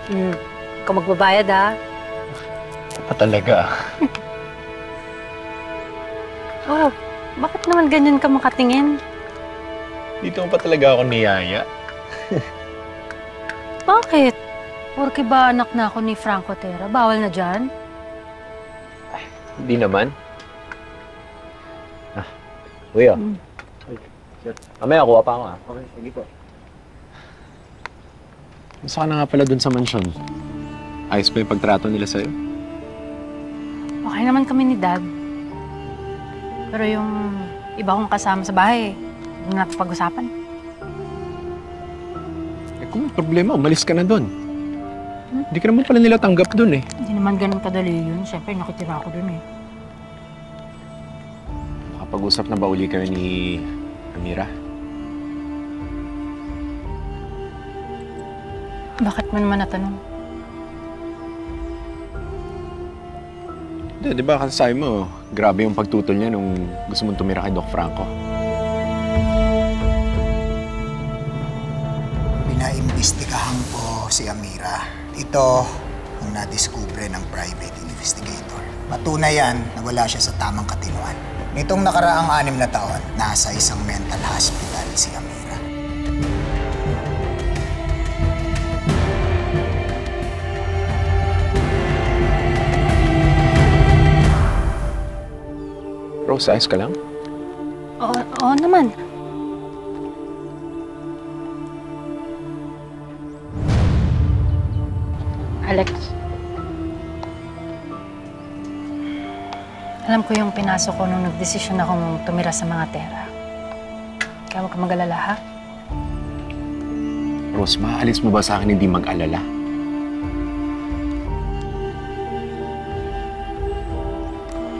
Ikaw magbabayad, ha? Pa talaga. Oh, bakit naman ganyan ka makatingin? Dito pa talaga ako niyaya. Bakit? Porke ba anak na ako ni Franco Terra? Bawal na dyan? Hindi naman. Kuya. Mamaya, kuha pa ako, ha? Okay, sige po. Masa ka na nga pala dun sa mansyon? Ayos ba yung pagtrato nila sa'yo? Okay naman kami ni Dad. Pero yung iba kong kasama sa bahay, hindi na pag-usapan. Eh kung may problema, umalis ka na dun. Hindi ka naman pala nila tanggap dun eh. Hindi naman ganun kadali yun. Siyempre, nakitira ako dun eh. Makapag-usap na ba uli kayo ni Amira? Bakit mo naman natanong? Hindi, di ba kasasabi mo, grabe yung pagtutol niya nung gusto mong tumira kay Doc Franco. Pinaimbestigahan ko si Amira. Ito ang nadiskubre ng private investigator. Patunay yan na wala siya sa tamang katinuan. Nitong nakaraang 6 na taon, nasa isang mental hospital si Amira. Rose, ayos ka lang? Oo naman. Alex. Alam ko yung pinasok ko nung nagdesisyon akong tumira sa mga Terra. Kaya huwag ka mag-alala, ha? Rose, maaalis mo ba sa akin hindi mag-alala?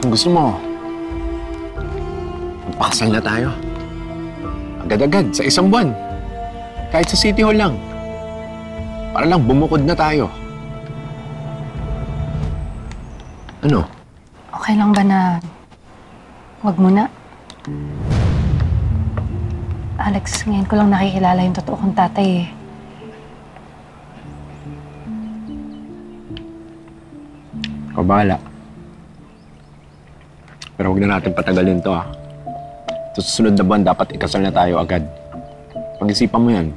Kung gusto mo, magpakasal na tayo. Agad-agad, sa 1 buwan. Kahit sa City Hall lang. Para lang bumukod na tayo. Ano? Okay lang ba na wag muna? Alex, ngayon ko lang nakikilala yung totoo kong tatay eh. Ikaw bahala. Pero huwag na natin patagalin to, ha? Sa susunod na buwan, dapat ikasal na tayo agad. Pag-isipan mo yan.